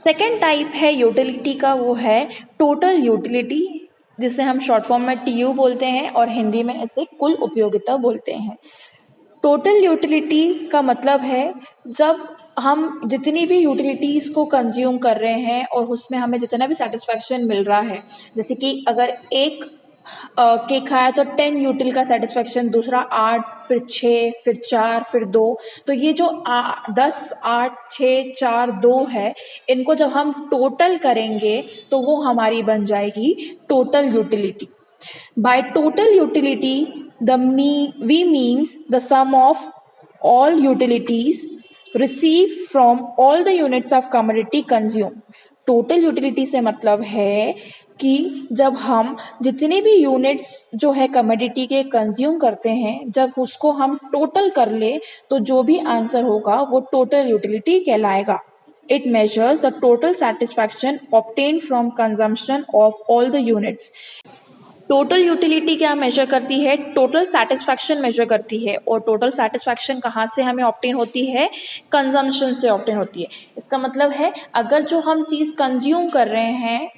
Second type है utility का, वो है टोटल यूटिलिटी, जिसे हम शॉर्ट फॉर्म में टीयू बोलते हैं और हिंदी में इसे कुल उपयोगिता बोलते हैं। टोटल यूटिलिटी का मतलब है जब हम जितनी भी यूटिलिटीज़ को कंज्यूम कर रहे हैं और उसमें हमें जितना भी सेटिस्फैक्शन मिल रहा है, जैसे कि अगर एक केक खाया तो 10 यूटिल का सेटिस्फैक्शन, दूसरा 8, फिर 6, फिर 4, फिर 2, तो ये जो 10, 8, 6, 4, 2 है, इनको जब हम टोटल करेंगे तो वो हमारी बन जाएगी total utility. By total utility, we means the sum of all utilities received from all the units of commodity consumed. Total utility से मतलब है कि जब हम जितने भी यूनिट्स जो है कमोडिटी के कंज्यूम करते हैं, जब उसको हम टोटल कर ले तो जो भी आंसर होगा वो टोटल यूटिलिटी कहलाएगा। It measures the total satisfaction obtained from consumption of all the units. Total utility क्या मेजर करती है? टोटल सेटिस्फैक्शन मेजर करती है। और टोटल सेटिस्फैक्शन कहाँ से हमें ऑब्टेन होती है? कंजम्पशन से ऑब्टेन होती है। इसका मतलब है अगर जो हम चीज़ कंज्यूम कर रहे हैं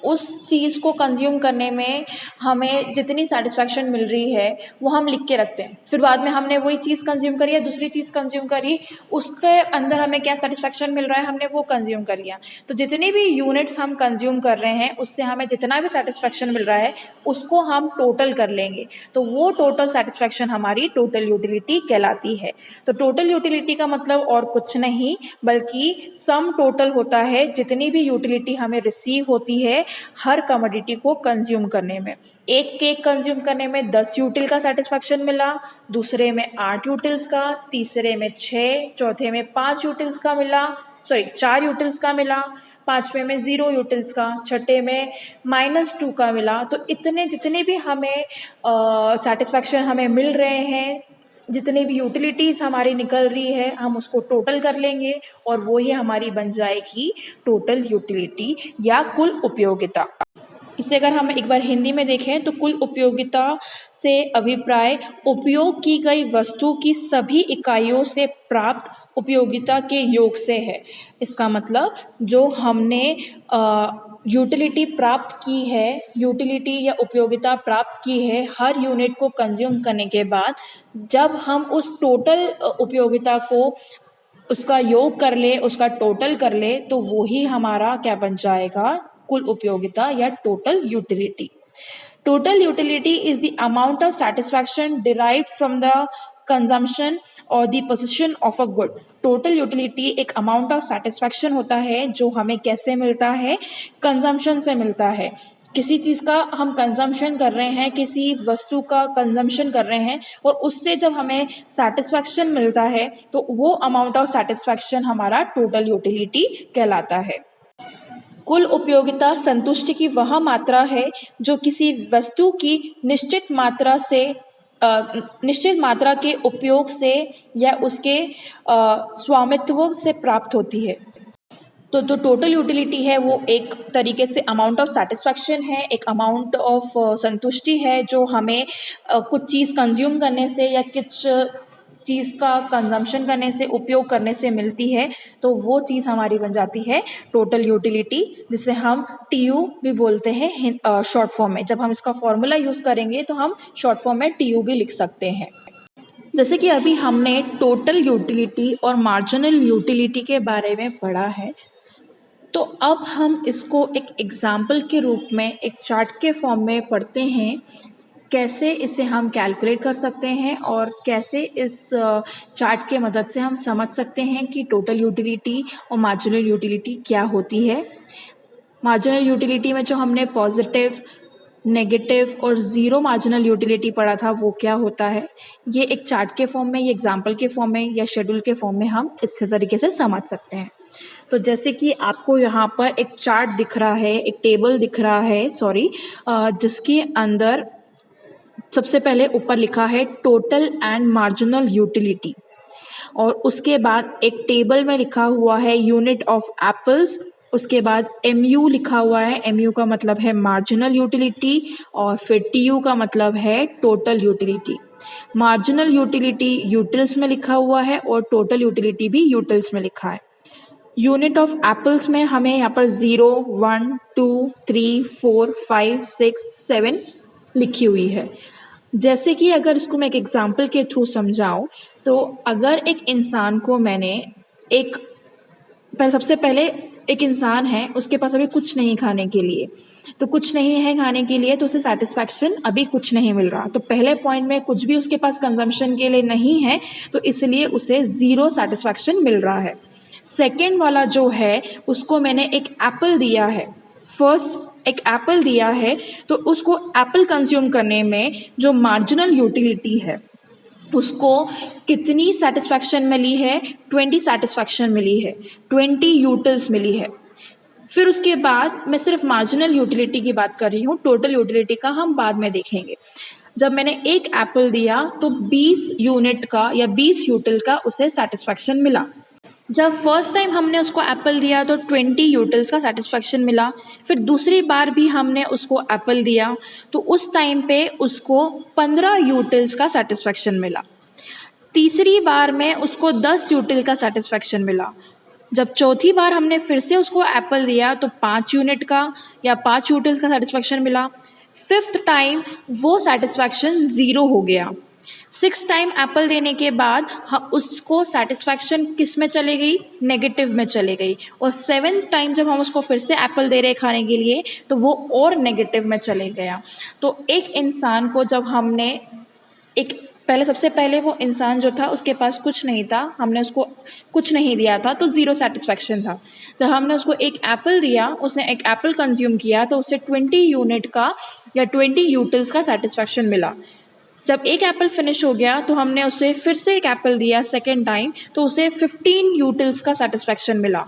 उस चीज़ को कंज्यूम करने में हमें जितनी सेटिस्फैक्शन मिल रही है वो हम लिख के रखते हैं, फिर बाद में हमने वही चीज़ कंज्यूम करी या दूसरी चीज़ कंज्यूम करी, उसके अंदर हमें क्या सेटिस्फैक्शन मिल रहा है, हमने वो कंज्यूम कर लिया। तो जितनी भी यूनिट्स हम कंज्यूम कर रहे हैं उससे हमें जितना भी सेटिस्फैक्शन मिल रहा है उसको हम टोटल कर लेंगे, तो वो टोटल सेटिस्फैक्शन हमारी टोटल यूटिलिटी कहलाती है। तो टोटल यूटिलिटी का मतलब और कुछ नहीं बल्कि सम टोटल होता है जितनी भी यूटिलिटी हमें रिसीव होती है हर कमोडिटी को कंज्यूम करने में। एक केक कंज्यूम करने में 10 यूटिल का सेटिस्फैक्शन मिला, दूसरे में 8 यूटिल्स का, तीसरे में 6, चौथे में 5 यूटिल्स का मिला, 4 यूटिल्स का मिला, पाँचवें में 0 यूटिल्स का, छठे में -2 का मिला। तो इतने जितने भी हमें सेटिस्फैक्शन हमें मिल रहे हैं, जितने भी यूटिलिटीज़ हमारी निकल रही है, हम उसको टोटल कर लेंगे और वो ही हमारी बन जाएगी टोटल यूटिलिटी या कुल उपयोगिता। इसे अगर हम एक बार हिंदी में देखें तो कुल उपयोगिता से अभिप्राय उपयोग की गई वस्तु की सभी इकाइयों से प्राप्त उपयोगिता के योग से है। इसका मतलब जो हमने यूटिलिटी प्राप्त की है, यूटिलिटी या उपयोगिता प्राप्त की है हर यूनिट को कंज्यूम करने के बाद, जब हम उस टोटल उपयोगिता को उसका योग कर ले, उसका टोटल कर ले, तो वो ही हमारा क्या बन जाएगा? कुल उपयोगिता या total utility. Total utility is the amount of satisfaction derived from the consumption or the possession of a good. Total utility एक amount of satisfaction होता है जो हमें कैसे मिलता है? कंजम्पशन से मिलता है। किसी चीज़ का हम कंजम्पशन कर रहे हैं, किसी वस्तु का कंजम्पशन कर रहे हैं और उससे जब हमें सेटिस्फैक्शन मिलता है तो वो अमाउंट ऑफ सेटिस्फैक्शन हमारा टोटल यूटिलिटी कहलाता है। कुल उपयोगिता संतुष्टि की वह मात्रा है जो किसी वस्तु की निश्चित मात्रा के उपयोग से या उसके स्वामित्व से प्राप्त होती है। तो जो टोटल यूटिलिटी है वो एक तरीके से अमाउंट ऑफ सेटिस्फैक्शन है, एक अमाउंट ऑफ संतुष्टि है जो हमें कुछ चीज़ कंज्यूम करने से या कुछ चीज़ का कंजम्पशन करने से, उपयोग करने से मिलती है, तो वो चीज़ हमारी बन जाती है टोटल यूटिलिटी, जिसे हम टीयू भी बोलते हैं शॉर्ट फॉर्म में। जब हम इसका फॉर्मूला यूज़ करेंगे तो हम शॉर्ट फॉर्म में टीयू भी लिख सकते हैं। जैसे कि अभी हमने टोटल यूटिलिटी और मार्जिनल यूटिलिटी के बारे में पढ़ा है, तो अब हम इसको एक एग्जाम्पल के रूप में एक चार्ट के फॉर्म में पढ़ते हैं, कैसे इसे हम कैलकुलेट कर सकते हैं और कैसे इस चार्ट के मदद से हम समझ सकते हैं कि टोटल यूटिलिटी और मार्जिनल यूटिलिटी क्या होती है। मार्जिनल यूटिलिटी में जो हमने पॉजिटिव, नेगेटिव और ज़ीरो मार्जिनल यूटिलिटी पढ़ा था वो क्या होता है, ये एक चार्ट के फॉर्म में, ये एग्जाम्पल के फॉर्म में या शेड्यूल के फॉर्म में हम अच्छे तरीके से समझ सकते हैं। तो जैसे कि आपको यहाँ पर एक चार्ट दिख रहा है, एक टेबल दिख रहा है, जिसके अंदर सबसे पहले ऊपर लिखा है टोटल एंड मार्जिनल यूटिलिटी और उसके बाद एक टेबल में लिखा हुआ है यूनिट ऑफ एप्पल्स, उसके बाद MU लिखा हुआ है, MU का मतलब है मार्जिनल यूटिलिटी और फिर TU का मतलब है total utility. Marginal utility utils में लिखा हुआ है और टोटल यूटिलिटी भी यूटिल्स में लिखा है। यूनिट ऑफ एप्पल्स में हमें यहाँ पर 0, 1, 2, 3, 4, 5, 6, 7 लिखी हुई है। जैसे कि अगर इसको मैं एक एग्जाम्पल के थ्रू समझाऊं, तो अगर एक इंसान को मैंने एक सबसे पहले एक इंसान है, उसके पास अभी कुछ नहीं खाने के लिए, तो कुछ नहीं है खाने के लिए, तो उसे सेटिस्फैक्शन अभी कुछ नहीं मिल रहा। तो पहले पॉइंट में कुछ भी उसके पास कंजम्पशन के लिए नहीं है, तो इसलिए उसे 0 सेटिस्फैक्शन मिल रहा है। सेकेंड वाला जो है, उसको मैंने एक एप्पल दिया है, फर्स्ट एक एप्पल दिया है, तो उसको एप्पल कंज्यूम करने में जो मार्जिनल यूटिलिटी है, उसको कितनी सेटिस्फैक्शन मिली है? 20 सेटिस्फैक्शन मिली है, 20 यूटिल्स मिली है। फिर उसके बाद मैं सिर्फ मार्जिनल यूटिलिटी की बात कर रही हूँ, टोटल यूटिलिटी का हम बाद में देखेंगे। जब मैंने एक एप्पल दिया तो 20 यूनिट का या 20 यूटिल का उसे सेटिस्फैक्शन मिला। जब फर्स्ट टाइम हमने उसको एप्पल दिया तो 20 यूटिल्स का सेटिस्फैक्शन मिला। फिर दूसरी बार भी हमने उसको एप्पल दिया तो उस टाइम पे उसको 15 यूटिल्स का सेटिस्फैक्शन मिला। तीसरी बार में उसको 10 यूटिल का सेटिस्फैक्शन मिला। जब चौथी बार हमने फिर से उसको एप्पल दिया तो 5 यूनिट का या 5 यूटिल्स का सेटिस्फैक्शन मिला। फिफ्थ टाइम वो सेटिस्फैक्शन 0 हो गया। सिक्स टाइम एप्पल देने के बाद उसको सेटिस्फैक्शन किस में चले गई? नेगेटिव में चले गई। और सेवेंथ टाइम जब हम उसको फिर से एप्पल दे रहे खाने के लिए तो वो और नेगेटिव में चले गया। तो एक इंसान को जब हमने सबसे पहले वो इंसान जो था उसके पास कुछ नहीं था, हमने उसको कुछ नहीं दिया था तो 0 सेटिस्फैक्शन था। जब हमने उसको एक एप्पल दिया, उसने एक एप्पल कंज्यूम किया तो उसे 20 यूनिट का या 20 यूटिल्स का सेटिस्फैक्शन मिला। जब एक एप्पल फिनिश हो गया तो हमने उसे फिर से एक एप्पल दिया सेकेंड टाइम तो उसे 15 यूटिल्स का सेटिस्फैक्शन मिला।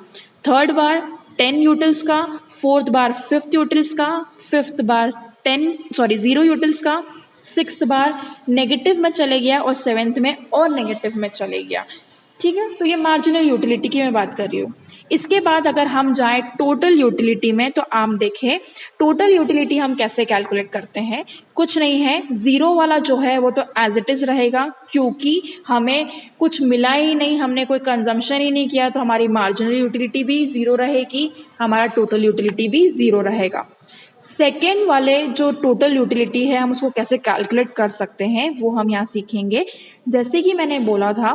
थर्ड बार 10 यूटिल्स का, फोर्थ बार 5th यूटिल्स का, फिफ्थ बार 0 यूटिल्स का, सिक्स्थ बार नेगेटिव में चले गया और सेवेंथ में और नेगेटिव में चले गया। ठीक है, तो ये मार्जिनल यूटिलिटी की मैं बात कर रही हूँ। इसके बाद अगर हम जाएं टोटल यूटिलिटी में तो आप देखें टोटल यूटिलिटी हम कैसे कैलकुलेट करते हैं। कुछ नहीं है, 0 वाला जो है वो तो एज इट इज़ रहेगा, क्योंकि हमें कुछ मिला ही नहीं, हमने कोई कंजम्पशन ही नहीं किया, तो हमारी मार्जिनल यूटिलिटी भी 0 रहेगी, हमारा टोटल यूटिलिटी भी 0 रहेगा। सेकेंड वाले जो टोटल यूटिलिटी है हम उसको कैसे कैलकुलेट कर सकते हैं वो हम यहाँ सीखेंगे। जैसे कि मैंने बोला था,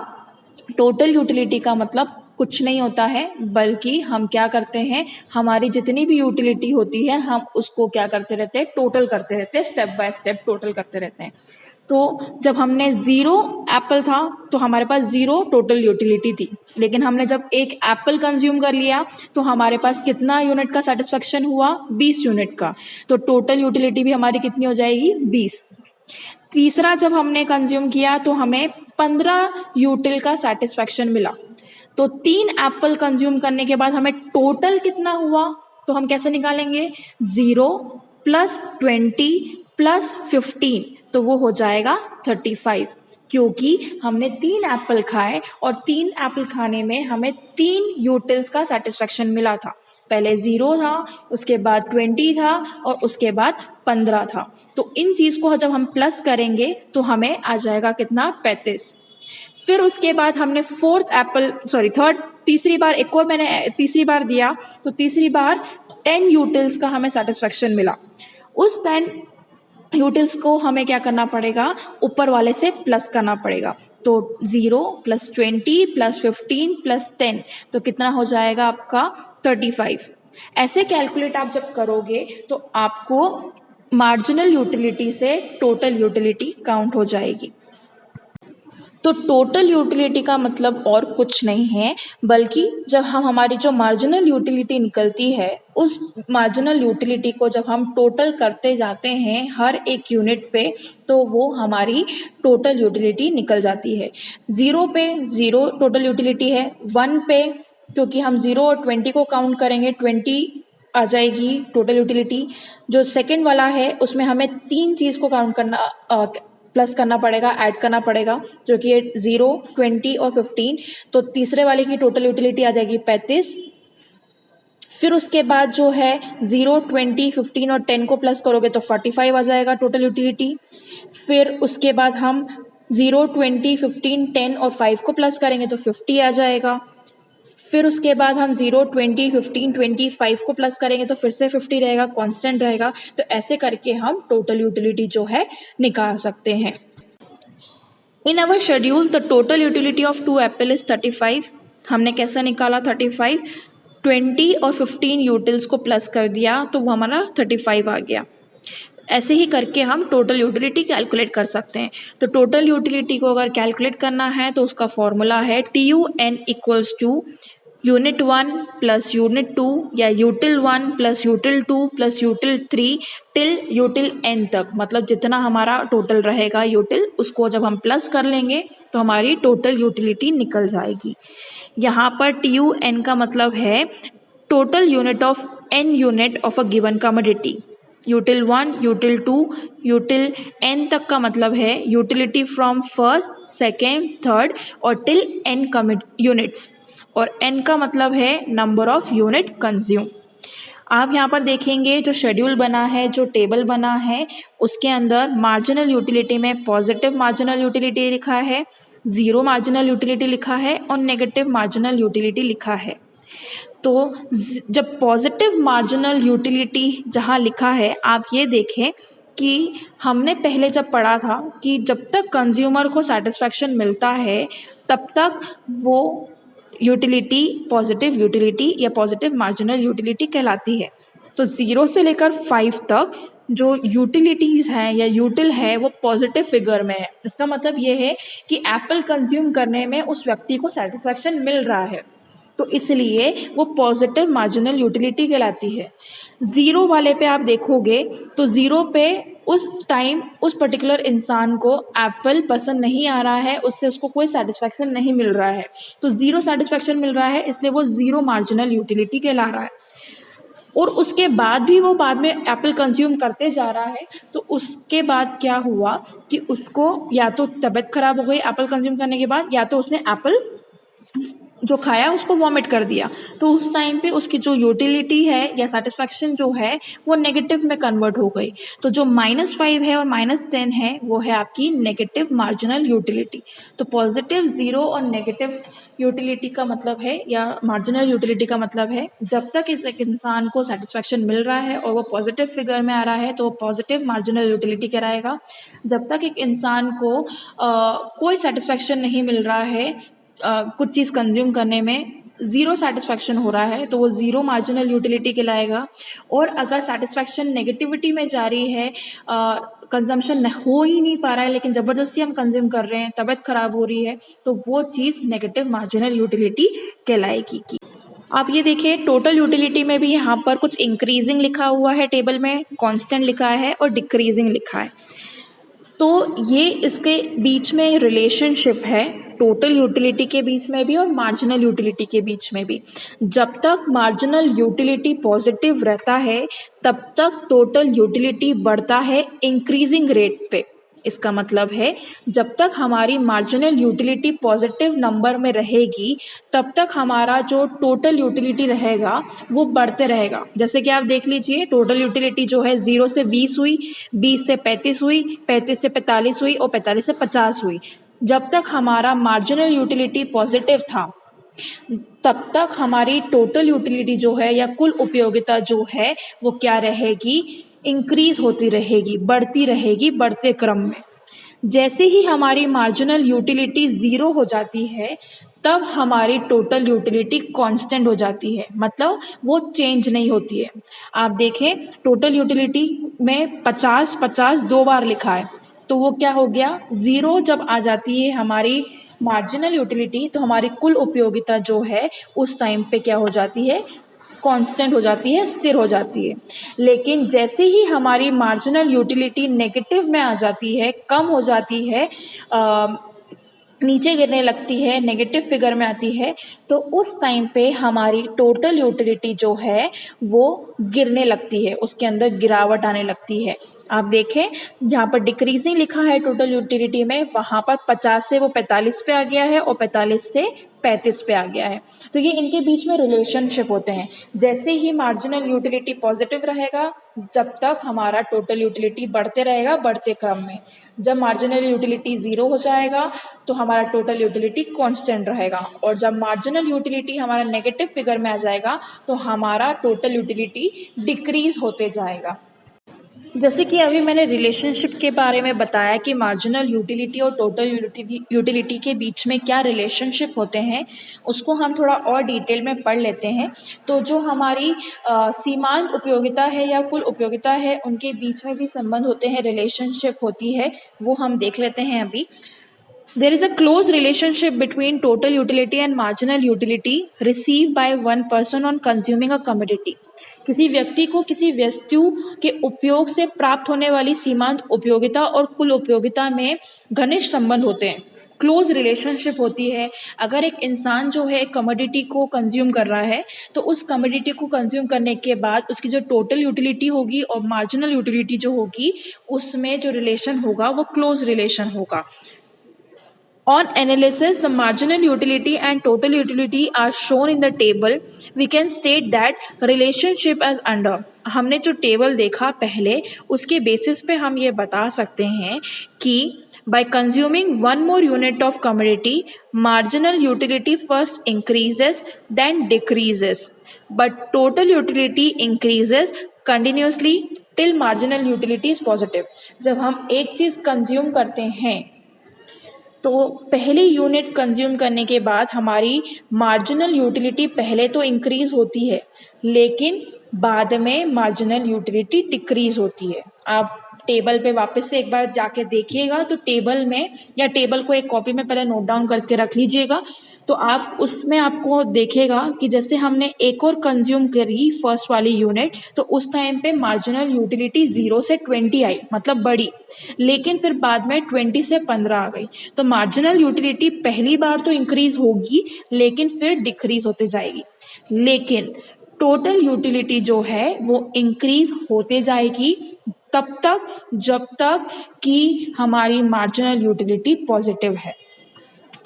टोटल यूटिलिटी का मतलब कुछ नहीं होता है, बल्कि हम क्या करते हैं, हमारी जितनी भी यूटिलिटी होती है हम उसको क्या करते रहते हैं, टोटल करते रहते हैं, स्टेप बाय स्टेप टोटल करते रहते हैं। तो जब हमने 0 एप्पल था तो हमारे पास 0 टोटल यूटिलिटी थी, लेकिन हमने जब एक एप्पल कंज्यूम कर लिया तो हमारे पास कितना यूनिट का सेटिस्फैक्शन हुआ? 20 यूनिट का। तो टोटल यूटिलिटी भी हमारी कितनी हो जाएगी? 20। तीसरा जब हमने कंज्यूम किया तो हमें 15 यूटिल का सेटिस्फैक्शन मिला। तो 3 एप्पल कंज्यूम करने के बाद हमें टोटल कितना हुआ? तो हम कैसे निकालेंगे? 0 प्लस 20 प्लस 15, तो वो हो जाएगा 35, क्योंकि हमने 3 एप्पल खाए और 3 एप्पल खाने में हमें 3 यूटिल्स का सेटिस्फैक्शन मिला था। पहले 0 था, उसके बाद 20 था और उसके बाद 15 था। तो इन चीज़ को जब हम प्लस करेंगे तो हमें आ जाएगा कितना? 35। फिर उसके बाद हमने तीसरी बार एक और मैंने तीसरी बार दिया तो तीसरी बार 10 यूटिल्स का हमें सेटिस्फैक्शन मिला। उस 10 यूटिल्स को हमें क्या करना पड़ेगा? ऊपर वाले से प्लस करना पड़ेगा। तो 0 प्लस 20 प्लस 15 प्लस 10, तो कितना हो जाएगा आपका? 35। ऐसे कैलकुलेट आप जब करोगे तो आपको मार्जिनल यूटिलिटी से टोटल यूटिलिटी काउंट हो जाएगी। तो टोटल यूटिलिटी का मतलब और कुछ नहीं है, बल्कि जब हम हमारी जो मार्जिनल यूटिलिटी निकलती है, उस मार्जिनल यूटिलिटी को जब हम टोटल करते जाते हैं हर एक यूनिट पे, तो वो हमारी टोटल यूटिलिटी निकल जाती है। 0 पे 0 टोटल यूटिलिटी है, 1 पे क्योंकि हम 0 और 20 को काउंट करेंगे 20 आ जाएगी टोटल यूटिलिटी। जो सेकंड वाला है उसमें हमें 3 चीज़ को काउंट करना प्लस करना पड़ेगा, ऐड करना पड़ेगा, जो कि 0, 20 और 15। तो तीसरे वाले की टोटल यूटिलिटी आ जाएगी 35। फिर उसके बाद जो है 0, 20, 15 और 10 को प्लस करोगे तो 45 आ जाएगा टोटल यूटिलिटी। फिर उसके बाद हम 0, 20, 15, 10 और 5 को प्लस करेंगे तो 50 आ जाएगा। फिर उसके बाद हम 0, 20, 15, 25 को प्लस करेंगे तो फिर से 50 रहेगा, कांस्टेंट रहेगा। तो ऐसे करके हम टोटल यूटिलिटी जो है निकाल सकते हैं। In our schedule the total utility of 2 apple is 35। हमने कैसे निकाला 35? 20 और 15 यूटिल्स को प्लस कर दिया तो वो हमारा 35 आ गया। ऐसे ही करके हम टोटल यूटिलिटी कैलकुलेट कर सकते हैं। तो टोटल यूटिलिटी को अगर कैलकुलेट करना है तो उसका फॉर्मूला है TUN equals to unit 1 plus unit 2 या util 1 plus util 2 plus util 3 till util n तक। मतलब जितना हमारा टोटल रहेगा यूटिल, उसको जब हम प्लस कर लेंगे तो हमारी टोटल यूटिलिटी निकल जाएगी। यहाँ पर TUN का मतलब है total unit of n unit of a given commodity. यूटिल 1, यूटिल 2, यूटिल n तक का मतलब है utility from first, second, third और टिल n यूनिट्स। और n का मतलब है नंबर ऑफ यूनिट कंज्यूम। आप यहाँ पर देखेंगे जो शेड्यूल बना है, जो टेबल बना है, उसके अंदर मार्जिनल यूटिलिटी में पॉजिटिव मार्जिनल यूटिलिटी लिखा है, ज़ीरो मार्जिनल यूटिलिटी लिखा है और नेगेटिव मार्जिनल यूटिलिटी लिखा है। तो जब पॉजिटिव मार्जिनल यूटिलिटी जहाँ लिखा है, आप ये देखें कि हमने पहले जब पढ़ा था कि जब तक कंज्यूमर को सेटिस्फैक्शन मिलता है तब तक वो यूटिलिटी पॉजिटिव यूटिलिटी या पॉजिटिव मार्जिनल यूटिलिटी कहलाती है। तो 0 से लेकर 5 तक जो यूटिलिटीज़ हैं या यूटिल है वो पॉजिटिव फिगर में है। इसका मतलब ये है कि एप्पल कंज्यूम करने में उस व्यक्ति को सेटिस्फैक्शन मिल रहा है, तो इसलिए वो पॉजिटिव मार्जिनल यूटिलिटी कहलाती है। 0 वाले पे आप देखोगे तो 0 पे उस टाइम उस पर्टिकुलर इंसान को एप्पल पसंद नहीं आ रहा है, उससे उसको कोई सेटिस्फैक्शन नहीं मिल रहा है, तो 0 सेटिस्फैक्शन मिल रहा है, इसलिए वो 0 मार्जिनल यूटिलिटी कहला रहा है। और उसके बाद भी वो बाद में एप्पल कंज्यूम करते जा रहा है, तो उसके बाद क्या हुआ कि उसको या तो तबीयत खराब हो गई एप्पल कंज्यूम करने के बाद, या तो उसने एप्पल जो खाया उसको वॉमिट कर दिया, तो उस टाइम पे उसकी जो यूटिलिटी है या सेटिस्फैक्शन जो है वो नेगेटिव में कन्वर्ट हो गई। तो जो -5 है और -10 है वो है आपकी नेगेटिव मार्जिनल यूटिलिटी। तो पॉजिटिव, ज़ीरो और नेगेटिव यूटिलिटी का मतलब है या मार्जिनल यूटिलिटी का मतलब है जब तक एक इंसान को सेटिस्फैक्शन मिल रहा है और वो पॉजिटिव फिगर में आ रहा है तो वो पॉजिटिव मार्जिनल यूटिलिटी कहलाएगा। जब तक एक इंसान को कोई सेटिस्फैक्शन नहीं मिल रहा है कुछ चीज़ कंज्यूम करने में, ज़ीरो सेटिस्फैक्शन हो रहा है, तो वो ज़ीरो मार्जिनल यूटिलिटी कहलाएगा। और अगर सेटिस्फैक्शन नेगेटिविटी में जा रही है, कंजम्पशन हो ही नहीं पा रहा है लेकिन ज़बरदस्ती हम कंज्यूम कर रहे हैं, तबीयत खराब हो रही है, तो वो चीज़ नेगेटिव मार्जिनल यूटिलिटी कहलाएगी। आप ये देखिए टोटल यूटिलिटी में भी यहाँ पर कुछ इंक्रीजिंग लिखा हुआ है टेबल में, कांस्टेंट लिखा है और डिक्रीजिंग लिखा है। तो ये इसके बीच में रिलेशनशिप है टोटल यूटिलिटी के बीच में भी और मार्जिनल यूटिलिटी के बीच में भी। जब तक मार्जिनल यूटिलिटी पॉजिटिव रहता है तब तक टोटल यूटिलिटी बढ़ता है इंक्रीजिंग रेट पे। इसका मतलब है जब तक हमारी मार्जिनल यूटिलिटी पॉजिटिव नंबर में रहेगी तब तक हमारा जो टोटल यूटिलिटी रहेगा वो बढ़ते रहेगा। जैसे कि आप देख लीजिए टोटल यूटिलिटी जो है 0 से 20 हुई, 20 से 35 हुई, 35 से 45 हुई और 45 से 50 हुई। जब तक हमारा मार्जिनल यूटिलिटी पॉजिटिव था तब तक हमारी टोटल यूटिलिटी जो है या कुल उपयोगिता जो है वो क्या रहेगी, इंक्रीज होती रहेगी, बढ़ती रहेगी बढ़ते क्रम में। जैसे ही हमारी मार्जिनल यूटिलिटी 0 हो जाती है तब हमारी टोटल यूटिलिटी कांस्टेंट हो जाती है, मतलब वो चेंज नहीं होती है। आप देखें टोटल यूटिलिटी में 50 दो बार लिखा है, तो वो क्या हो गया, 0 जब आ जाती है हमारी मार्जिनल यूटिलिटी तो हमारी कुल उपयोगिता जो है उस टाइम पे क्या हो जाती है, कांस्टेंट हो जाती है, स्थिर हो जाती है। लेकिन जैसे ही हमारी मार्जिनल यूटिलिटी नेगेटिव में आ जाती है, कम हो जाती है, नीचे गिरने लगती है, नेगेटिव फिगर में आती है, तो उस टाइम पे हमारी टोटल यूटिलिटी जो है वो गिरने लगती है, उसके अंदर गिरावट आने लगती है। आप देखें जहाँ पर डिक्रीजिंग लिखा है टोटल यूटिलिटी में, वहाँ पर 50 से वो 45 पे आ गया है और 45 से 35 पे आ गया है। तो ये इनके बीच में रिलेशनशिप होते हैं। जैसे ही मार्जिनल यूटिलिटी पॉजिटिव रहेगा, जब तक हमारा टोटल यूटिलिटी बढ़ते रहेगा बढ़ते क्रम में। जब मार्जिनल यूटिलिटी ज़ीरो हो जाएगा तो हमारा टोटल यूटिलिटी कांस्टेंट रहेगा, और जब मार्जिनल यूटिलिटी हमारा नेगेटिव फिगर में आ जाएगा तो हमारा टोटल यूटिलिटी डिक्रीज होते जाएगा। जैसे कि अभी मैंने रिलेशनशिप के बारे में बताया कि मार्जिनल यूटिलिटी और टोटल यूटिलिटी के बीच में क्या रिलेशनशिप होते हैं, उसको हम थोड़ा और डिटेल में पढ़ लेते हैं। तो जो हमारी सीमांत उपयोगिता है या कुल उपयोगिता है, उनके बीच में भी संबंध होते हैं, रिलेशनशिप होती है, वो हम देख लेते हैं अभी। There is a close relationship between total utility and marginal utility received by one person on consuming a commodity. किसी व्यक्ति को किसी वस्तु के उपयोग से प्राप्त होने वाली सीमांत उपयोगिता और कुल उपयोगिता में घनिष्ठ संबंध होते हैं, क्लोज रिलेशनशिप होती है। अगर एक इंसान जो है एक कमोडिटी को कंज्यूम कर रहा है, तो उस कमोडिटी को कंज्यूम करने के बाद उसकी जो टोटल यूटिलिटी होगी और मार्जिनल यूटिलिटी जो होगी, उसमें जो रिलेशन होगा वो क्लोज रिलेशन होगा। On analysis, the marginal utility and total utility are shown in the table. We can state that relationship as under. हमने जो टेबल देखा पहले, उसके बेसिस पे हम ये बता सकते हैं कि by consuming one more unit of commodity, marginal utility first increases then decreases, but total utility increases continuously till marginal utility is positive. जब हम एक चीज़ कंज्यूम करते हैं तो पहली यूनिट कंज्यूम करने के बाद हमारी मार्जिनल यूटिलिटी पहले तो इंक्रीज होती है, लेकिन बाद में मार्जिनल यूटिलिटी डिक्रीज होती है। आप टेबल पे वापस से एक बार जाके देखिएगा, तो टेबल में या टेबल को एक कॉपी में पहले नोट डाउन करके रख लीजिएगा, तो आप उसमें आपको देखेगा कि जैसे हमने एक और कंज्यूम करी फर्स्ट वाली यूनिट, तो उस टाइम पे मार्जिनल यूटिलिटी 0 से 20 आई, मतलब बढ़ी, लेकिन फिर बाद में 20 से 15 आ गई। तो मार्जिनल यूटिलिटी पहली बार तो इंक्रीज होगी, लेकिन फिर डिक्रीज होते जाएगी। लेकिन टोटल यूटिलिटी जो है वो इंक्रीज होते जाएगी तब तक जब तक कि हमारी मार्जिनल यूटिलिटी पॉजिटिव है।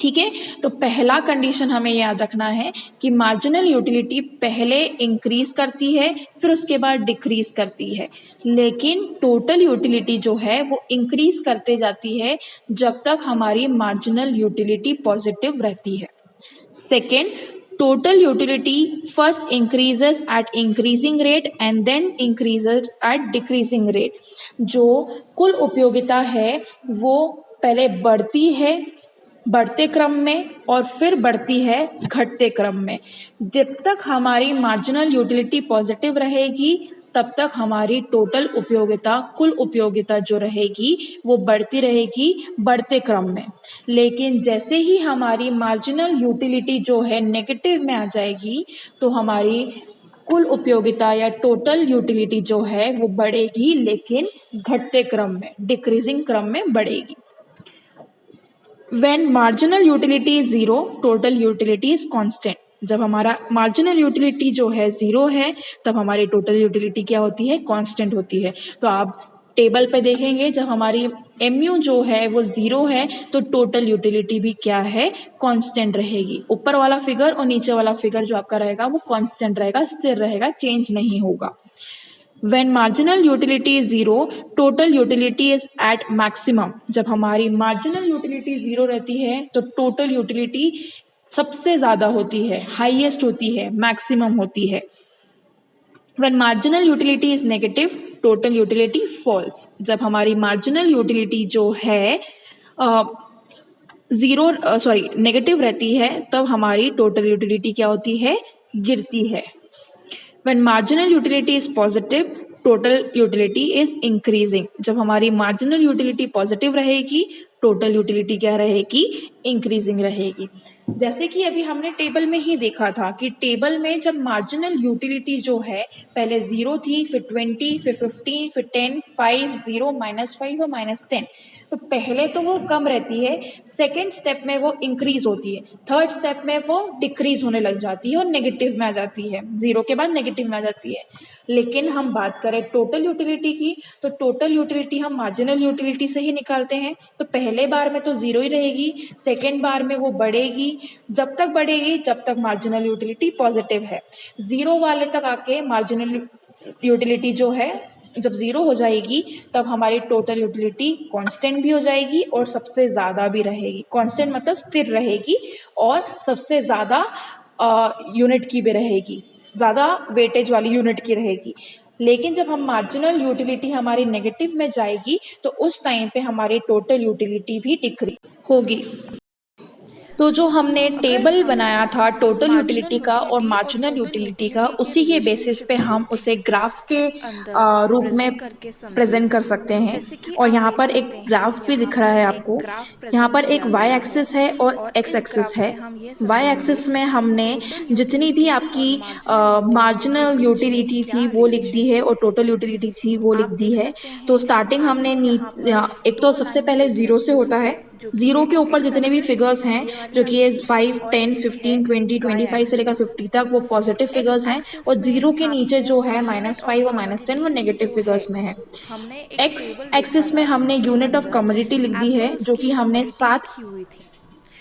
ठीक है, तो पहला कंडीशन हमें याद रखना है कि मार्जिनल यूटिलिटी पहले इंक्रीज करती है, फिर उसके बाद डिक्रीज करती है, लेकिन टोटल यूटिलिटी जो है वो इंक्रीज करते जाती है जब तक हमारी मार्जिनल यूटिलिटी पॉजिटिव रहती है। Second, total utility first increases at increasing rate and then increases at decreasing rate. जो कुल उपयोगिता है वो पहले बढ़ती है बढ़ते क्रम में और फिर बढ़ती है घटते क्रम में। जब तक हमारी मार्जिनल यूटिलिटी पॉजिटिव रहेगी तब तक हमारी टोटल उपयोगिता कुल उपयोगिता जो रहेगी वो बढ़ती रहेगी बढ़ते क्रम में। लेकिन जैसे ही हमारी मार्जिनल यूटिलिटी जो है नेगेटिव में आ जाएगी तो हमारी कुल उपयोगिता या टोटल यूटिलिटी जो है वो बढ़ेगी, लेकिन घटते क्रम में, डिक्रीजिंग क्रम में बढ़ेगी। When marginal utility is zero, total utility is constant. जब हमारा मार्जिनल यूटिलिटी जो है ज़ीरो है, तब हमारी टोटल यूटिलिटी क्या होती है? कांस्टेंट होती है। तो आप टेबल पे देखेंगे, जब हमारी MU जो है वो ज़ीरो है तो टोटल यूटिलिटी भी क्या है? कांस्टेंट रहेगी। ऊपर वाला फिगर और नीचे वाला फिगर जो आपका रहेगा वो कांस्टेंट रहेगा, स्थिर रहेगा, चेंज नहीं होगा। When marginal utility is zero, total utility is at maximum. जब हमारी marginal utility zero रहती है तो total utility सबसे ज़्यादा होती है, highest होती है, maximum होती है। When marginal utility is negative, total utility falls. जब हमारी marginal utility जो है नेगेटिव रहती है, तब हमारी टोटल यूटिलिटी क्या होती है? गिरती है। When marginal utility is positive, total utility is increasing. जब हमारी marginal utility पॉजिटिव रहेगी, टोटल यूटिलिटी क्या रहेगी? इंक्रीजिंग रहेगी। जैसे कि अभी हमने टेबल में ही देखा था कि टेबल में जब मार्जिनल यूटिलिटी जो है पहले 0 थी, फिर 20, फिर 15, फिर 10, 5, 0, -5 और -10, तो पहले तो वो कम रहती है, सेकेंड स्टेप में वो इंक्रीज होती है, थर्ड स्टेप में वो डिक्रीज होने लग जाती है और नेगेटिव में आ जाती है, जीरो के बाद नेगेटिव में आ जाती है। लेकिन हम बात करें टोटल यूटिलिटी की, तो टोटल यूटिलिटी हम मार्जिनल यूटिलिटी से ही निकालते हैं। तो पहले बार में तो जीरो ही रहेगी, सेकेंड बार में वो बढ़ेगी, जब तक बढ़ेगी जब तक मार्जिनल यूटिलिटी पॉजिटिव है। जीरो वाले तक आके मार्जिनल यूटिलिटी जो है जब ज़ीरो हो जाएगी तब हमारी टोटल यूटिलिटी कांस्टेंट भी हो जाएगी और सबसे ज़्यादा भी रहेगी। कांस्टेंट मतलब स्थिर रहेगी और सबसे ज़्यादा यूनिट की भी रहेगी, ज़्यादा वेटेज वाली यूनिट की रहेगी। लेकिन जब हम मार्जिनल यूटिलिटी हमारी नेगेटिव में जाएगी तो उस टाइम पे हमारी टोटल यूटिलिटी भी डिक्रीज होगी। तो जो हमने अगर टेबल हम बनाया था टोटल मार्जिनल यूटिलिटी का और यूटिलिटी और मार्जिनल टोटल यूटिलिटी का, यूटिलिटी के उसी के बेसिस रिलेशनशिप पे को हम एक उसे ग्राफ ग्राफ के के अंदर रूप में प्रेजेंट करके समझे, प्रेजेंट कर सकते तो हैं। जैसे कि और आप यहाँ देख पर एक सकते हैं ग्राफ भी यहाँ दिख रहा पर है एक आपको। ग्राफ यहाँ प्रेजेंट पर एक किया वाई गया है एक्सिस है और और एक्स इस एक्सिस ग्राफ है। से हम ये वाई समझेंगे एक्सिस में कि हमने टोटल जितनी भी यूटिलिटी और आपकी मार्जिनल यूटिलिटी के मार्जिनल बीच में यूटिलिटी थी क्या वो लिख दी है रिलेशनशिप और है। टोटल यूटिलिटी थी वो लिख आप दी देख है। सकते तो हैं स्टार्टिंग हमने आपको यहाँ पर एक तो दो सबसे लाइंस पहले प्रेजेंट जीरो से की हुई होता है, है, जो कि जीरो है के ऊपर एक्स जितने भी एक्सिस फिगर्स हैं ये वाली जो कि है लाइन, 5 और 10 एक है 15 20 वाई 25 से लेकर एक्सिस। 50 तक वो पॉजिटिव एक्स फिगर्स हैं और एक्सिस में जीरो के नीचे आपको जो है यूनिट ऑफ -5 और -10 वो कमोडिटी नेगेटिव जो है, फिगर्स में है। हमने एक एक्स टेबल देखा एक्सिस में था हमने जिसके यूनिट ऑफ अंदर कमोडिटी लिख दी है, एप्पल्स जो की कि हमने कमोडिटी 7 लिखी हुई थी।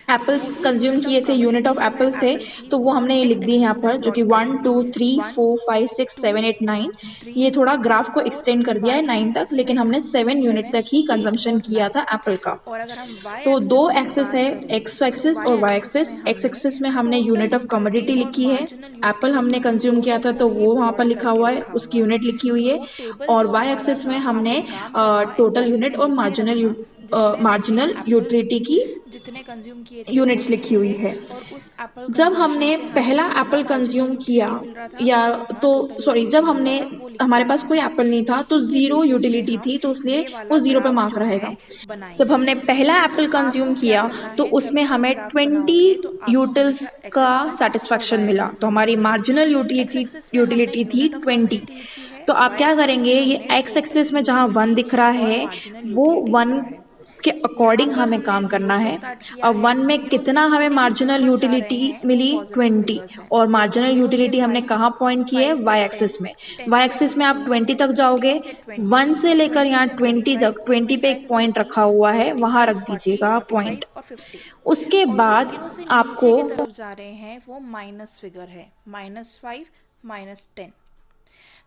तो एप्पल्स वही कंज्यूम यूनिट ऑफ किए थे, यूनिट कमोडिटी ऑफ जो है एप्पल्स थे। एप्पल की, तो वो वो हम हमने ये लिख एक्स दी है यहाँ एक्सिस में पर, जो कि प्लॉट 1 करेंगे। 2 3 वन 4 5 6 टू 7 8 9। थ्री ये थोड़ा ग्राफ को फोर एक्सटेंड कर दिया है 9 फाइव तक, लेकिन हमने सिक्स 7 यूनिट सेवन तक ही एट कंजम्पशन और किया 9। था एप्पल का। और अगर हम वाई तो दो एक्सिस की एक्सिस है, बात करें एक्स तो एक्सिस और वाई वाई एक्सिस एक्सिस। में एक्स हमने एक्सिस में हमने total unit of utility commodity और लिखी है, मार्जिनल एप्पल हमने यूटिलिटी कंज्यूम किया दोनों था को तो ही वो वहाँ पर प्लॉट लिखा करके हुआ है, रखा उसकी हुआ है। यूनिट लिखी तो हुई है। वो टेबल और जो वाई हमारा एक्सिस में था, आप हमने एक काम करना, एक टोटल यूनिट डॉक्यूमेंट और लिख के मार्जिनल रखना जिसमें हमने मार्जिनल एप्पल्स यूटिलिटी की जितने कंज्यूम किए थे वो यूनिट्स लिखे लिखी हुई थे, है। और उस एप्पल जब कंजम्पशन हमने से हमें पहला कितना एप्पल मार्जिनल कंज्यूम किया, यूटिलिटी मिल रहा था या और कितना तो टोटल सॉरी, यूटिलिटी जब मिल रहा हमने था, वो लिख के हमारे पास रखना कोई था। एप्पल नहीं था तो उसी के ज़ीरो बेसिस पे यूटिलिटी हम थी, तो इसलिए ये वो वाला ज़ीरो पे ग्राफ मार्क जो रहेगा। है जब बनाएंगे। हमने पहला तो एप्पल कंज्यूम आपको क्या किया करना तो है, जब उसमें भी आप हमें ग्राफ 20 बनाओगे तो आपको यूटिल्स हमेशा एक्स का एक्सिस और सेटिस्फैक्शन वाई मिला, तो एक्सिस हमारी लिखना है। मार्जिनल एक्स यूटिलिटी एक्सिस में हमने यूटिलिटी थी यूनिट ऑफ 20। कमोडिटी लिखी है, तो आप वाई क्या एक्सिस में करेंगे, ये हमने एक्स टोटल एक्सिस में जहाँ 1 यूटिलिटी दिख रहा और है मार्जिनल वो यूटिलिटी 1 लिखा है। के यहाँ अकॉर्डिंग पर हमें हमने काम जीरो करना से है। स्टार्ट किया अब है, 1 में जीरो से कितना हमें जितने भी मार्जिनल ऊपर जा रहे यूटिलिटी हैं वो मिली, पॉजिटिव 20। फिगर्स हैं। और मार्जिनल जीरो से यूटिलिटी हमने 5, कहाँ पॉइंट की है, 5 से वाई 10, एक्सिस में। 10 वाई से एक्सिस में आप 15, 20 तक जाओगे, 15 से 20, 1 से लेकर 20 यहाँ से 20 25, तक, 20 पे 25 एक से पॉइंट 30, रखा हुआ है, वहाँ 35, रख 40, दीजिएगा पॉइंट। 45 और 50। उसके और जो बाद जीरो से आपको नीचे की तरफ जा रहे हैं वो माइनस फिगर है, -5, -10।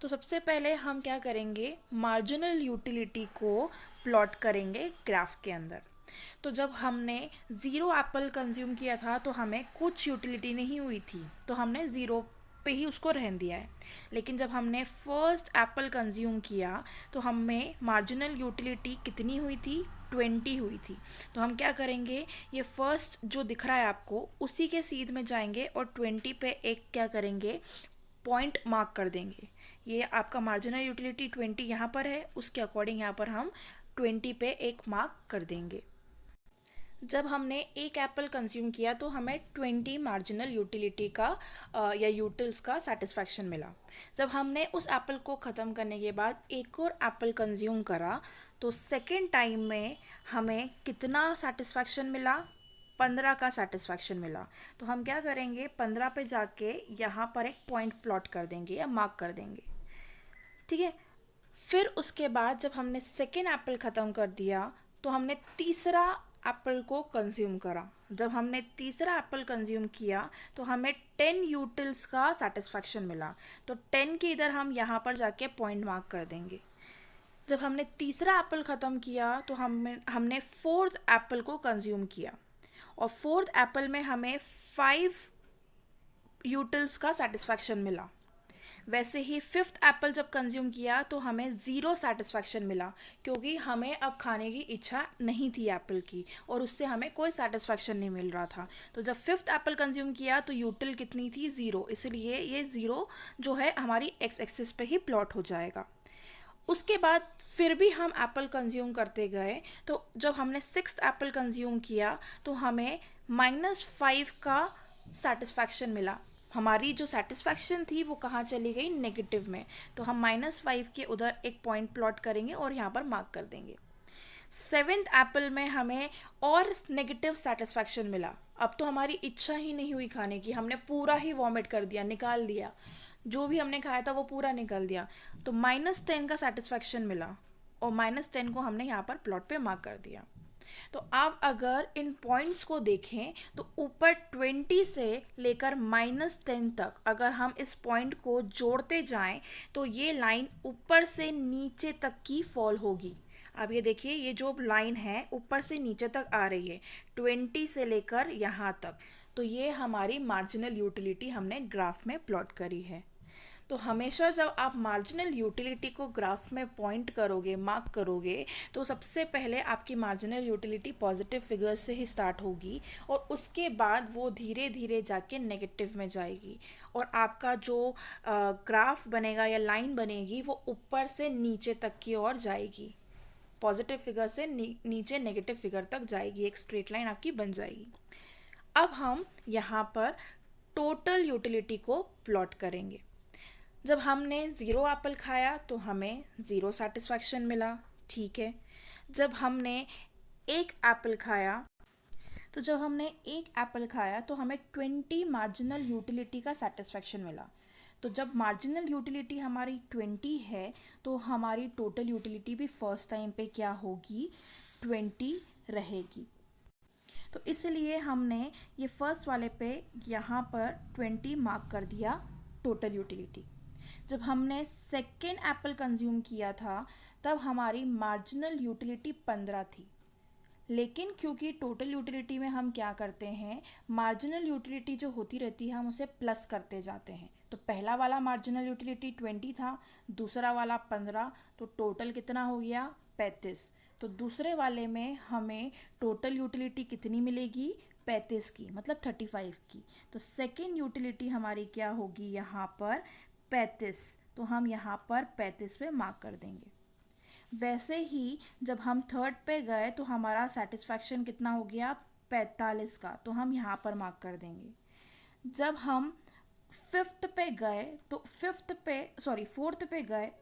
तो सबसे पहले हम क्या करेंगे, मार्जिनल यूटिलिटी को प्लॉट करेंगे ग्राफ के अंदर। तो जब हमने ज़ीरो एप्पल कंज्यूम किया था तो हमें कुछ यूटिलिटी नहीं हुई थी, तो हमने ज़ीरो पे ही उसको रहन दिया है। लेकिन जब हमने फर्स्ट एप्पल कंज्यूम किया तो हमें मार्जिनल यूटिलिटी कितनी हुई थी, 20 हुई थी। तो हम क्या करेंगे, ये फर्स्ट जो दिख रहा है आपको उसी के सीध में जाएंगे और 20 पे एक क्या करेंगे, पॉइंट मार्क कर देंगे। ये आपका मार्जिनल यूटिलिटी 20 यहाँ पर है, उसके अकॉर्डिंग यहाँ पर हम 20 पे एक मार्क कर देंगे। जब हमने एक एप्पल कंज्यूम किया तो हमें 20 मार्जिनल यूटिलिटी का या यूटिल्स का सेटिस्फैक्शन मिला। जब हमने उस एप्पल को ख़त्म करने के बाद एक और एप्पल कंज्यूम करा तो सेकेंड टाइम में हमें कितना सेटिस्फैक्शन मिला, 15 का सेटिस्फैक्शन मिला। तो हम क्या करेंगे, 15 पे जाके यहाँ पर एक पॉइंट प्लॉट कर देंगे या मार्क कर देंगे, ठीक है। फिर उसके बाद जब हमने सेकेंड एप्पल ख़त्म कर दिया तो हमने तीसरा एप्पल को कंज्यूम करा। जब हमने तीसरा एप्पल कंज्यूम किया तो हमें 10 यूटिल्स का सेटिस्फैक्शन मिला। तो 10 के इधर हम यहाँ पर जाके पॉइंट मार्क कर देंगे। जब हमने तीसरा एप्पल ख़त्म किया तो हमने फोर्थ एप्पल को कंज्यूम किया और फोर्थ एप्पल में हमें 5 यूटिल्स का सेटिस्फैक्शन मिला। वैसे ही फिफ्थ एप्पल जब कंज्यूम किया तो हमें ज़ीरो सेटिस्फैक्शन मिला, क्योंकि हमें अब खाने की इच्छा नहीं थी एप्पल की और उससे हमें कोई सेटिस्फैक्शन नहीं मिल रहा था। तो जब फिफ्थ एप्पल कंज्यूम किया तो यूटिल कितनी थी, ज़ीरो, इसलिए ये ज़ीरो जो है हमारी एक्स एक्सिस पे ही प्लॉट हो जाएगा। उसके बाद फिर भी हम एप्पल कंज्यूम करते गए, तो जब हमने सिक्स्थ एप्पल कंज्यूम किया तो हमें -5 का सेटिस्फैक्शन मिला। हमारी जो सेटिस्फैक्शन थी वो कहाँ चली गई, नेगेटिव में। तो हम -5 के उधर एक पॉइंट प्लॉट करेंगे और यहाँ पर मार्क कर देंगे। सेवेंथ एप्पल में हमें और नेगेटिव सेटिस्फैक्शन मिला। अब तो हमारी इच्छा ही नहीं हुई खाने की, हमने पूरा ही वॉमिट कर दिया, निकाल दिया, जो भी हमने खाया था वो पूरा निकल दिया। तो -10 का सेटिस्फैक्शन मिला और -10 को हमने यहाँ पर प्लॉट पे मार्क कर दिया। तो आप अगर इन पॉइंट्स को देखें तो ऊपर 20 से लेकर -10 तक अगर हम इस पॉइंट को जोड़ते जाएं तो ये लाइन ऊपर से नीचे तक की फॉल होगी। अब ये देखिए, ये जो लाइन है ऊपर से नीचे तक आ रही है 20 से लेकर यहाँ तक, तो ये हमारी मार्जिनल यूटिलिटी हमने ग्राफ में प्लॉट करी है। तो हमेशा जब आप मार्जिनल यूटिलिटी को ग्राफ में पॉइंट करोगे, मार्क करोगे, तो सबसे पहले आपकी मार्जिनल यूटिलिटी पॉजिटिव फिगर से ही स्टार्ट होगी और उसके बाद वो धीरे धीरे जाके नेगेटिव में जाएगी और आपका जो ग्राफ बनेगा या लाइन बनेगी वो ऊपर से नीचे तक की ओर जाएगी, पॉजिटिव फिगर से नीचे नेगेटिव फिगर तक जाएगी, एक स्ट्रेट लाइन आपकी बन जाएगी। अब हम यहाँ पर टोटल यूटिलिटी को प्लॉट करेंगे। जब हमने 0 एप्पल खाया तो हमें 0 सेटिस्फैक्शन मिला, ठीक है। जब हमने एक एप्पल खाया तो हमें 20 मार्जिनल यूटिलिटी का सेटिस्फैक्शन मिला। तो जब मार्जिनल यूटिलिटी हमारी 20 है तो हमारी टोटल यूटिलिटी भी फर्स्ट टाइम पे क्या होगी, 20 रहेगी। तो इसलिए हमने ये फर्स्ट वाले पे यहाँ पर 20 मार्क कर दिया टोटल यूटिलिटी। जब हमने सेकेंड एप्पल कंज्यूम किया था तब हमारी मार्जिनल यूटिलिटी 15 थी, लेकिन क्योंकि टोटल यूटिलिटी में हम क्या करते हैं, मार्जिनल यूटिलिटी जो होती रहती है हम उसे प्लस करते जाते हैं। तो पहला वाला मार्जिनल यूटिलिटी 20 था, दूसरा वाला 15, तो टोटल कितना हो गया, 35। तो दूसरे वाले में हमें टोटल यूटिलिटी कितनी मिलेगी, 35 की, मतलब 35 की। तो सेकेंड यूटिलिटी हमारी क्या होगी यहाँ पर, 35। तो हम यहाँ पर 35 पे मार्क कर देंगे। वैसे ही जब हम थर्ड पे गए तो हमारा सेटिस्फैक्शन कितना हो गया, 45 का, तो हम यहाँ पर मार्क कर देंगे। जब हम फोर्थ पे गए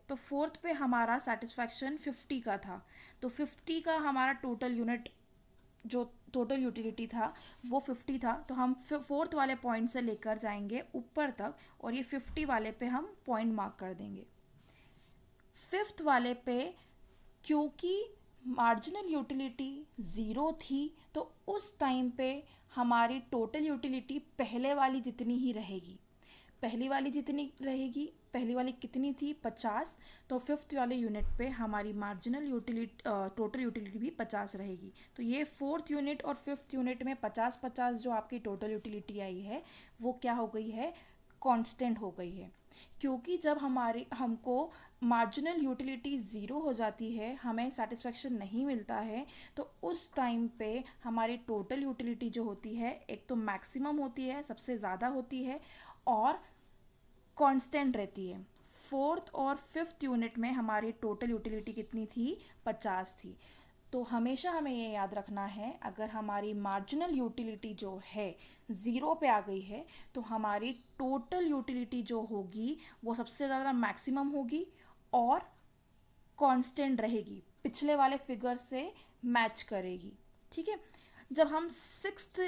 तो फोर्थ पे हमारा सेटिस्फैक्शन 50 का था, तो 50 का हमारा टोटल यूनिट जो टोटल यूटिलिटी था वो 50 था। तो हम फोर्थ वाले पॉइंट से लेकर जाएंगे ऊपर तक और ये 50 वाले पे हम पॉइंट मार्क कर देंगे। फिफ्थ वाले पे क्योंकि मार्जिनल यूटिलिटी 0 थी तो उस टाइम पे हमारी टोटल यूटिलिटी पहले वाली जितनी ही रहेगी। पहली वाली कितनी थी, 50। तो फिफ्थ वाले यूनिट पे हमारी मार्जिनल यूटिलिटी टोटल यूटिलिटी भी 50 रहेगी। तो ये फोर्थ यूनिट और फिफ्थ यूनिट में 50-50 जो आपकी टोटल यूटिलिटी आई है वो क्या हो गई है, कांस्टेंट हो गई है। क्योंकि जब हमको मार्जिनल यूटिलिटी 0 हो जाती है, हमें सेटिस्फैक्शन नहीं मिलता है, तो उस टाइम पे हमारी टोटल यूटिलिटी जो होती है एक तो मैक्सिमम होती है, सबसे ज़्यादा होती है और कांस्टेंट रहती है। फोर्थ और फिफ्थ यूनिट में हमारी टोटल यूटिलिटी कितनी थी, 50 थी। तो हमेशा हमें ये याद रखना है, अगर हमारी मार्जिनल यूटिलिटी जो है 0 पे आ गई है तो हमारी टोटल यूटिलिटी जो होगी वो सबसे ज़्यादा मैक्सिमम होगी और कांस्टेंट रहेगी, पिछले वाले फिगर से मैच करेगी, ठीक है। जब हम सिक्स्थ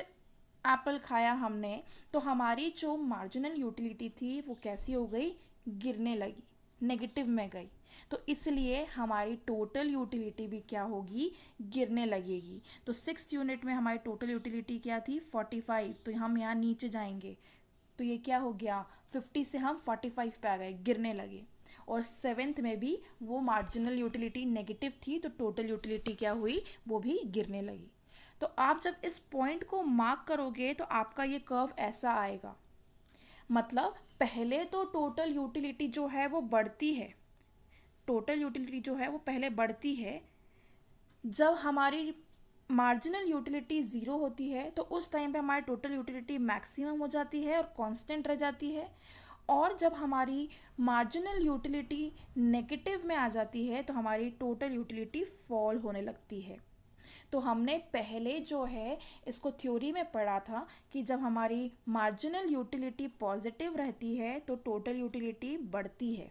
एप्पल खाया हमने तो हमारी जो मार्जिनल यूटिलिटी थी वो कैसी हो गई, गिरने लगी, नेगेटिव में गई। तो इसलिए हमारी टोटल यूटिलिटी भी क्या होगी, गिरने लगेगी। तो सिक्स्थ यूनिट में हमारी टोटल यूटिलिटी क्या थी, 45। तो हम यहाँ नीचे जाएंगे तो ये क्या हो गया, 50 से हम 45 पे आ गए, गिरने लगे। और सेवेंथ में भी वो मार्जिनल यूटिलिटी नेगेटिव थी तो टोटल यूटिलिटी क्या हुई, वो भी गिरने लगी। तो आप जब इस पॉइंट को मार्क करोगे तो आपका ये कर्व ऐसा आएगा, मतलब पहले तो टोटल यूटिलिटी जो है वो बढ़ती है, टोटल यूटिलिटी जो है वो पहले बढ़ती है। जब हमारी मार्जिनल यूटिलिटी 0 होती है तो उस टाइम पे हमारी टोटल यूटिलिटी मैक्सिमम हो जाती है और कांस्टेंट रह जाती है। और जब हमारी मार्जिनल यूटिलिटी नेगेटिव में आ जाती है तो हमारी टोटल यूटिलिटी फॉल होने लगती है। तो हमने पहले जो है इसको थ्योरी में पढ़ा था कि जब हमारी मार्जिनल यूटिलिटी पॉजिटिव रहती है तो टोटल यूटिलिटी बढ़ती है,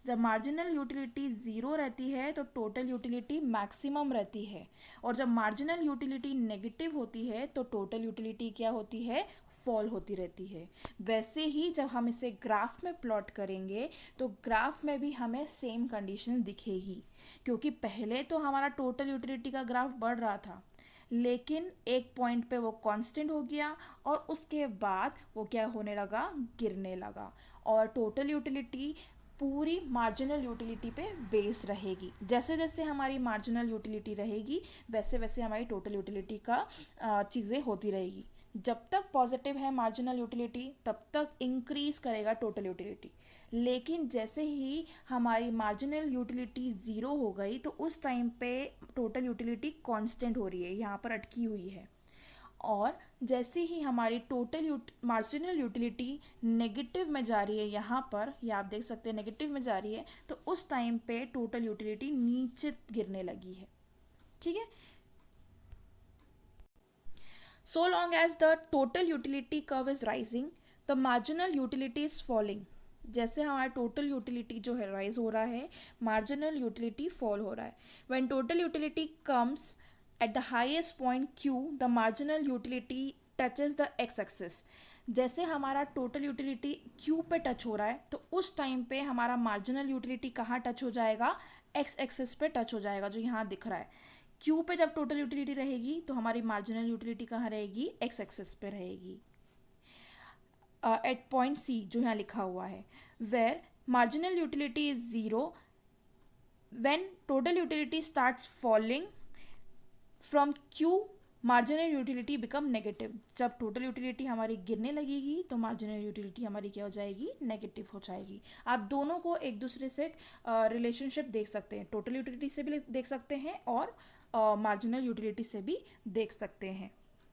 जब मार्जिनल यूटिलिटी ज़ीरो रहती है तो टोटल यूटिलिटी मैक्सिमम रहती है, और जब मार्जिनल यूटिलिटी नेगेटिव होती है तो टोटल यूटिलिटी क्या होती है, फॉल होती रहती है। वैसे ही जब हम इसे ग्राफ में प्लॉट करेंगे तो ग्राफ में भी हमें सेम कंडीशन दिखेगी, क्योंकि पहले तो हमारा टोटल यूटिलिटी का ग्राफ बढ़ रहा था, लेकिन एक पॉइंट पे वो कांस्टेंट हो गया और उसके बाद वो क्या होने लगा, गिरने लगा, और टोटल यूटिलिटी पूरी मार्जिनल यूटिलिटी पे बेस्ड रहेगी। जैसे जैसे हमारी मार्जिनल यूटिलिटी रहेगी वैसे वैसे हमारी टोटल यूटिलिटी का चीज़ें होती रहेगी। जब तक पॉजिटिव है मार्जिनल यूटिलिटी तब तक इंक्रीज करेगा टोटल यूटिलिटी, लेकिन जैसे ही हमारी मार्जिनल यूटिलिटी ज़ीरो हो गई तो उस टाइम पे टोटल यूटिलिटी कांस्टेंट हो रही है, यहाँ पर अटकी हुई है। और जैसे ही हमारी टोटल मार्जिनल यूटिलिटी नेगेटिव में जा रही है, यहाँ पर ये आप देख सकते हैं नेगेटिव में जा रही है, तो उस टाइम पे टोटल यूटिलिटी नीचे गिरने लगी है। ठीक है, so long as the total utility curve is rising, the marginal utility is falling। जैसे हमारा टोटल यूटिलिटी जो है राइज हो रहा है, मार्जिनल यूटिलिटी फॉल हो रहा है। When total utility comes at the highest point Q, the marginal utility touches the x axis. जैसे हमारा टोटल यूटिलिटी Q पे टच हो रहा है तो उस टाइम पे हमारा मार्जिनल यूटिलिटी कहाँ टच हो जाएगा, एक्स एक्सिस पे टच हो जाएगा, जो यहाँ दिख रहा है। Q पे जब टोटल यूटिलिटी रहेगी तो हमारी मार्जिनल यूटिलिटी कहाँ रहेगी, एक्स एक्सिस पे रहेगी, एट पॉइंट C जो यहाँ लिखा हुआ है। Where marginal utility is zero when total utility starts falling from Q, marginal utility become negative. जब टोटल यूटिलिटी हमारी गिरने लगेगी तो मार्जिनल यूटिलिटी हमारी क्या हो जाएगी, नेगेटिव हो जाएगी। आप दोनों को एक दूसरे से रिलेशनशिप देख सकते हैं, टोटल यूटिलिटी से भी देख सकते हैं और मार्जिनल यूटिलिटी से भी देख सकते हैं।